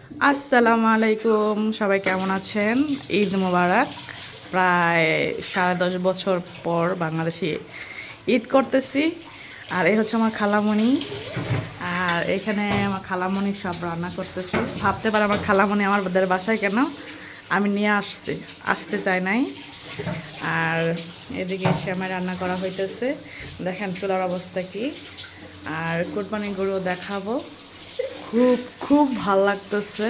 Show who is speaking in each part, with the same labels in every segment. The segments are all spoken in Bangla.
Speaker 1: আসসালামু আলাইকুম, সবাই কেমন আছেন? ঈদ মোবারক। প্রায় 10.5 বছর পর বাংলাদেশে ঈদ করতেছি। আর এই হচ্ছে আমার খালামণি। আর এখানে আমার খালামণি সব রান্না করতেছে। ভাবতে পারে আমার খালামণি আমাদের বাসায় কেন, আমি নিয়ে আসতে চাই নাই। আর এদিকে এসে আমার রান্না করা হইতেছে, দেখেন চুলার অবস্থা কি। আর কোরবানি গরু দেখাবো, খুব খুব ভাল লাগতেছে।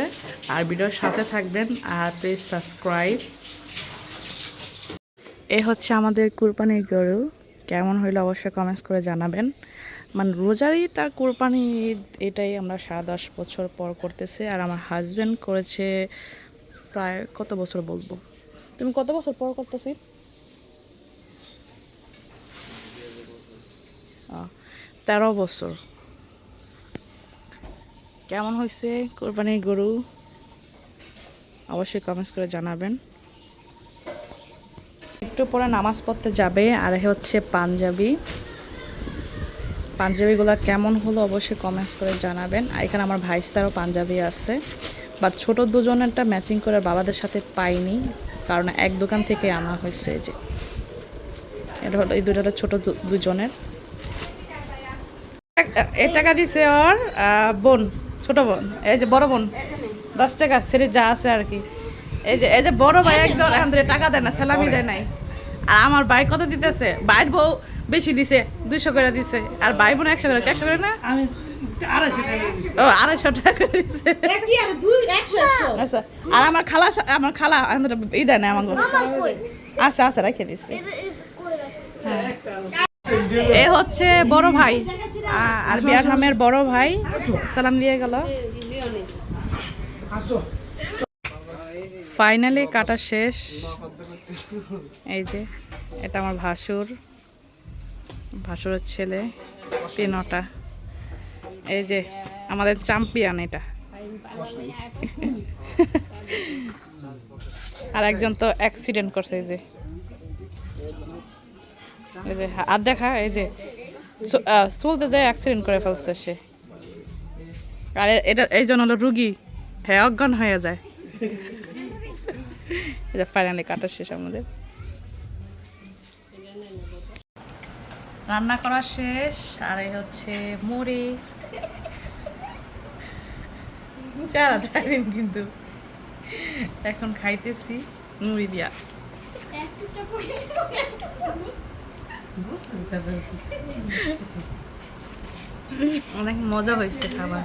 Speaker 1: আর ভিডিওর সাথে থাকবেন, আর প্লিজ সাবস্ক্রাইব। এ হচ্ছে আমাদের কুরবানির গরু, কেমন হইলো অবশ্যই কমেন্টস করে জানাবেন। মানে রোজারই তার কুরবানি ঈদ, এটাই আমরা 10.5 বছর পর করতেছি। আর আমার হাজব্যান্ড করেছে প্রায় কত বছর বলবো, তুমি কত বছর পর করতেছি? 13 বছর। কেমন হয়েছে কোরবানির গরু অবশ্যই কমেন্টস করে জানাবেন। একটু পরে নামাজ পড়তে যাবে। আর হচ্ছে পাঞ্জাবিগুলো কেমন হলো অবশ্যই কমেন্টস করে জানাবেন। আর এখানে আমার ভাইস্তারও পাঞ্জাবি আছে, বাট ছোট দুজনেরটা ম্যাচিং করে বাবাদের সাথে পাইনি, কারণ এক দোকান থেকে আনা হয়েছে। যে এটা হলো, এই দুটো হলো ছোট দুজনের। এ টাকা দিছে ওর বোন, ছোট বোন, এই যে বড় বোন 10 টাকা ছেড়ে যা আছে আর কি। এই যে বড় ভাই একজন এখন ধরে টাকা দেয় না, স্যালামি দেয় নাই। আর আমার ভাই কত দিতেছে, ভাইয়ের বউ বেশি দিছে, 200 করে দিছে। আর ভাই বোন 100 করে, 100 করে না,
Speaker 2: আমি 250 টাকা দিছি।
Speaker 1: ও 250 টাকা করে দিছে। আচ্ছা, আর আমার খালা ই দেয় না আমার কাছে। আচ্ছা আচ্ছা, রেখে দিছে। এ হচ্ছে বড় ভাই, আর বিয়ারহামের বড় ভাই সালাম দিয়ে গেল। ফাইনালি কাটা শেষ। এই যে এটা আমার ভাসুরের ছেলে, 3টা। এই যে আমাদের চ্যাম্পিয়ন এটা। আর একজন তো অ্যাক্সিডেন্ট করছে, এই যে আর দেখা, এই যে চলতে যায় অ্যাক্সিডেন্ট করে ফেলছে সে। আর এটা এই জন্য হলো রুগী, হ্যাঁ অজ্ঞান হয়ে যায়। এই যে ফাইনালি কাটা শেষ আমাদের, রান্না করা শেষ। আর এই হচ্ছে মুড়ি, চারা দেয় কিন্তু এখন খাইতেছি মুড়ি দিয়া। অনেক মজা হয়েছে খাবার।